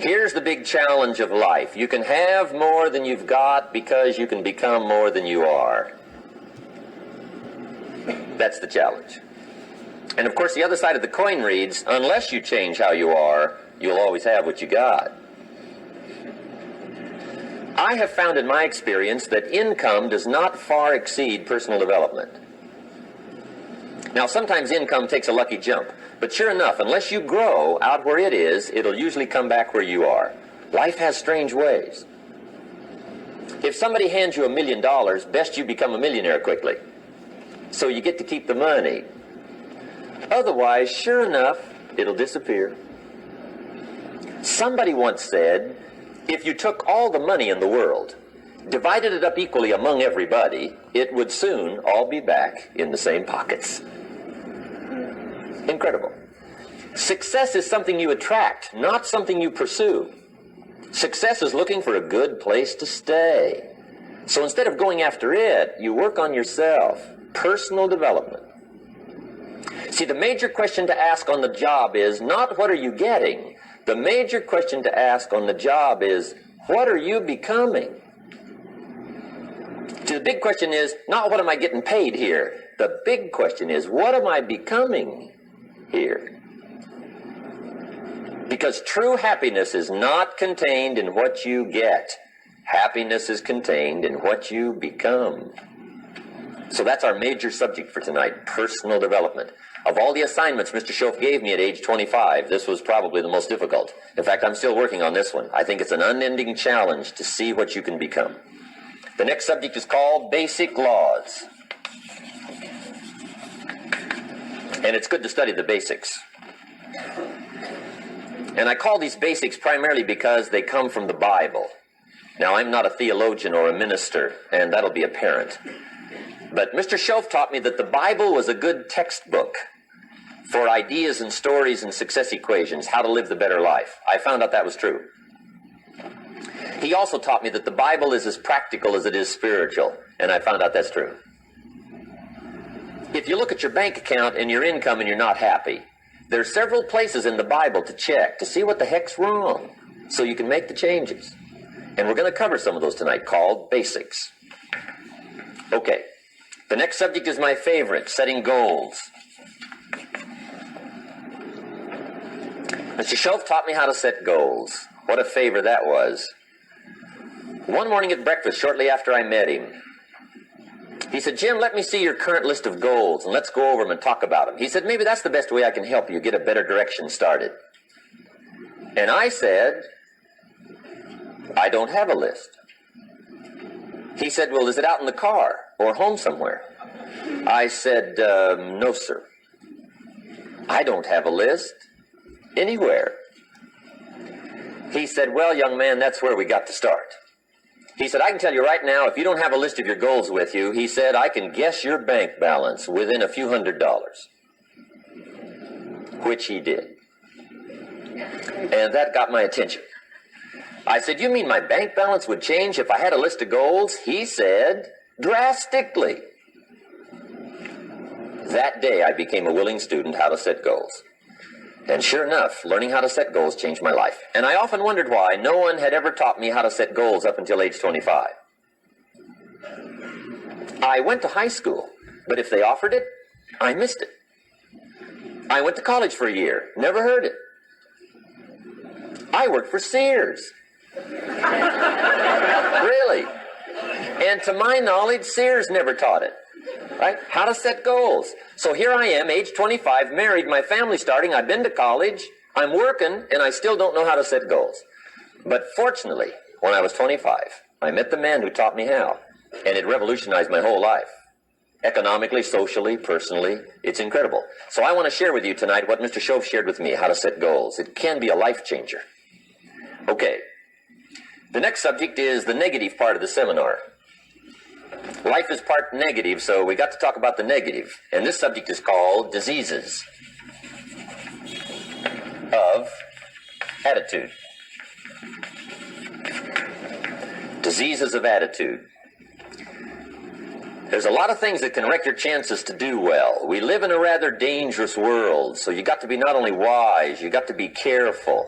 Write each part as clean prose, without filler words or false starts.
Here's the big challenge of life. You can have more than you've got because you can become more than you are. That's the challenge. And of course, the other side of the coin reads, unless you change how you are, you'll always have what you got. I have found in my experience that income does not far exceed personal development. Now, sometimes income takes a lucky jump, but sure enough, unless you grow out where it is, it'll usually come back where you are. Life has strange ways. If somebody hands you $1 million, best you become a millionaire quickly, so you get to keep the money. Otherwise, sure enough, it'll disappear. Somebody once said, if you took all the money in the world, divided it up equally among everybody, it would soon all be back in the same pockets. Incredible. Success is something you attract, not something you pursue. Success is looking for a good place to stay. So instead of going after it, you work on yourself. Personal development. See, the major question to ask on the job is not what are you getting? The major question to ask on the job is what are you becoming? See, the big question is not what am I getting paid here? The big question is what am I becoming here? Because true happiness is not contained in what you get. Happiness is contained in what you become. So that's our major subject for tonight, personal development. Of all the assignments Mr. Schoaf gave me at age 25, this was probably the most difficult. In fact, I'm still working on this one. I think it's an unending challenge to see what you can become. The next subject is called basic laws. And it's good to study the basics. And I call these basics primarily because they come from the Bible. Now, I'm not a theologian or a minister, and that'll be apparent. But Mr. Schoaf taught me that the Bible was a good textbook for ideas and stories and success equations, how to live the better life. I found out that was true. He also taught me that the Bible is as practical as it is spiritual, and I found out that's true. If you look at your bank account and your income and you're not happy, there are several places in the Bible to check to see what the heck's wrong so you can make the changes. And we're going to cover some of those tonight, called basics. Okay. The next subject is my favorite, setting goals. Mr. Schoaf taught me how to set goals. What a favor that was. One morning at breakfast, shortly after I met him, he said, Jim, let me see your current list of goals, and let's go over them and talk about them. He said, maybe that's the best way I can help you get a better direction started. And I said, I don't have a list. He said, well, is it out in the car or home somewhere? I said, no, sir. I don't have a list anywhere. He said, well, young man, that's where we got to start. He said, I can tell you right now, if you don't have a list of your goals with you, he said, I can guess your bank balance within a few $100s. Which he did. And that got my attention. I said, you mean my bank balance would change if I had a list of goals? He said, drastically. That day, I became a willing student how to set goals. And sure enough, learning how to set goals changed my life. And I often wondered why no one had ever taught me how to set goals up until age 25. I went to high school, but if they offered it, I missed it. I went to college for a year, never heard it. I worked for Sears. Really? And to my knowledge, Sears never taught it. Right? How to set goals. So here I am, age 25, married, my family's starting, I've been to college, I'm working, and I still don't know how to set goals. But fortunately, when I was 25, I met the man who taught me how, and it revolutionized my whole life. Economically, socially, personally, it's incredible. So I want to share with you tonight what Mr. Schoaf shared with me, how to set goals. It can be a life changer. Okay. The next subject is the negative part of the seminar. Life is part negative, so we got to talk about the negative. And this subject is called diseases of attitude. Diseases of attitude. There's a lot of things that can wreck your chances to do well. We live in a rather dangerous world, so you got to be not only wise, you got to be careful.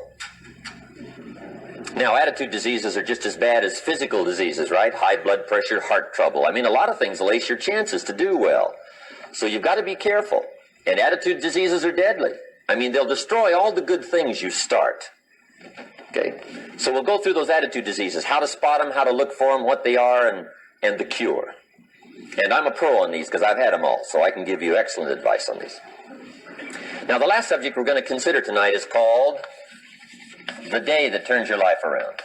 Now, attitude diseases are just as bad as physical diseases, right? High blood pressure, heart trouble. I mean, a lot of things lace your chances to do well. So you've got to be careful. And attitude diseases are deadly. I mean, they'll destroy all the good things you start. Okay? So we'll go through those attitude diseases, how to spot them, how to look for them, what they are, and the cure. And I'm a pro on these because I've had them all, so I can give you excellent advice on these. Now, the last subject we're going to consider tonight is called the day that turns your life around.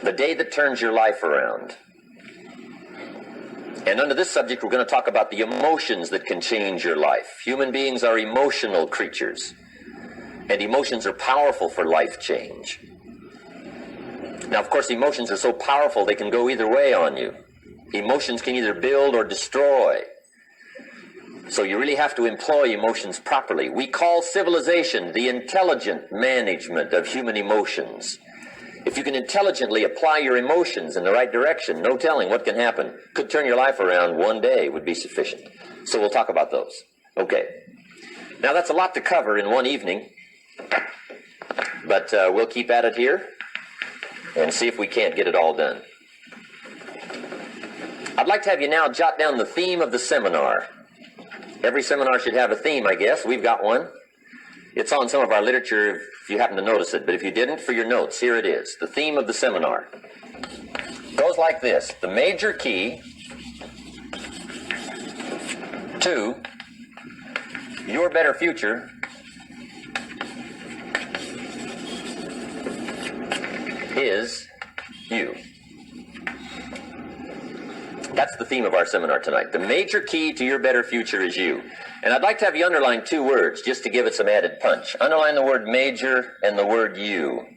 The day that turns your life around. And under this subject, we're going to talk about the emotions that can change your life. Human beings are emotional creatures, and emotions are powerful for life change. Now, of course, emotions are so powerful they can go either way on you. Emotions can either build or destroy. So you really have to employ emotions properly. We call civilization the intelligent management of human emotions. If you can intelligently apply your emotions in the right direction, no telling what can happen. Could turn your life around one day would be sufficient. So we'll talk about those. Okay. Now that's a lot to cover in one evening, but we'll keep at it here and see if we can't get it all done. I'd like to have you now jot down the theme of the seminar. Every seminar should have a theme, I guess. We've got one. It's on some of our literature if you happen to notice it, but if you didn't, for your notes, here it is. The theme of the seminar goes like this. The major key to your better future is you. That's the theme of our seminar tonight. The major key to your better future is you. And I'd like to have you underline two words just to give it some added punch. Underline the word major and the word you,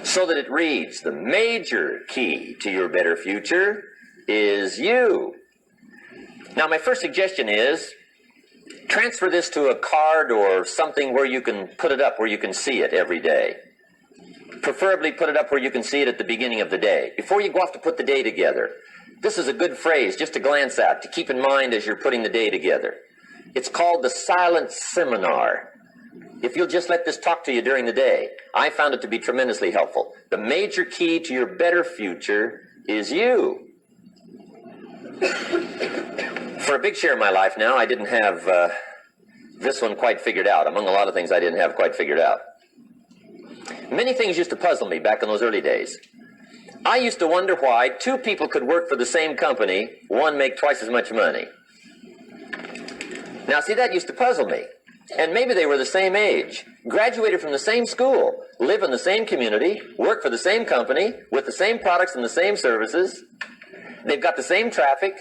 so that it reads, the major key to your better future is you. Now, my first suggestion is transfer this to a card or something where you can put it up, where you can see it every day. Preferably put it up where you can see it at the beginning of the day, before you go off to put the day together. This is a good phrase just to glance at, to keep in mind as you're putting the day together. It's called the silent seminar. If you'll just let this talk to you during the day, I found it to be tremendously helpful. The major key to your better future is you. For a big share of my life now, I didn't have this one quite figured out. Among a lot of things I didn't have quite figured out. Many things used to puzzle me back in those early days. I used to wonder why two people could work for the same company, one make twice as much money. Now, see, that used to puzzle me. And maybe they were the same age, graduated from the same school, live in the same community, work for the same company, with the same products and the same services. They've got the same traffic,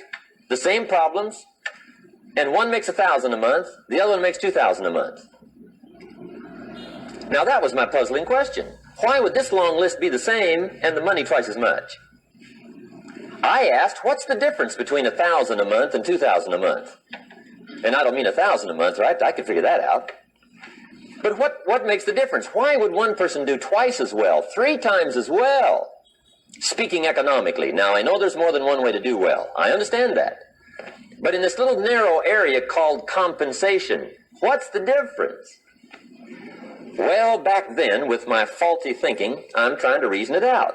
the same problems, and one makes $1,000 a month, the other one makes $2,000 a month. Now, that was my puzzling question. Why would this long list be the same and the money twice as much? I asked, what's the difference between $1,000 a month and $2,000 a month? And I don't mean $1,000 a month, right? I could figure that out. But what makes the difference? Why would one person do twice as well, 3 times as well? Speaking economically. Now, I know there's more than one way to do well. I understand that. But in this little narrow area called compensation, what's the difference? Well, back then, with my faulty thinking, I'm trying to reason it out.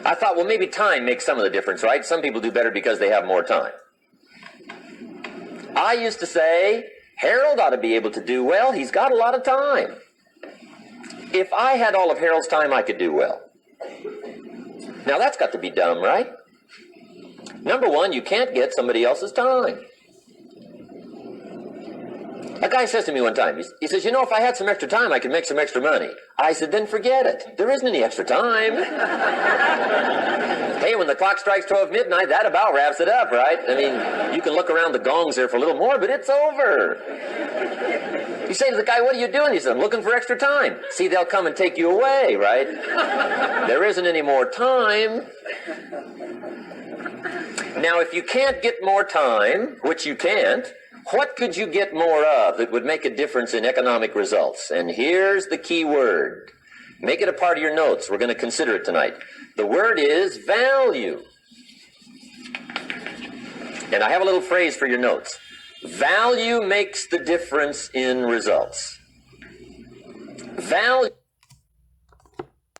I thought, well, maybe time makes some of the difference, right? Some people do better because they have more time. I used to say, Harold ought to be able to do well. He's got a lot of time. If I had all of Harold's time, I could do well. Now, that's got to be dumb, right? Number one, you can't get somebody else's time. A guy says to me one time, he says, you know, if I had some extra time, I could make some extra money. I said, then forget it. There isn't any extra time. Hey, when the clock strikes 12 midnight, that about wraps it up, right? I mean, you can look around the gongs there for a little more, but it's over. You say to the guy, what are you doing? He says, I'm looking for extra time. See, they'll come and take you away, right? There isn't any more time. Now, if you can't get more time, which you can't, what could you get more of that would make a difference in economic results? And here's the key word. Make it a part of your notes. We're going to consider it tonight. The word is value. And I have a little phrase for your notes. Value makes the difference in results. value.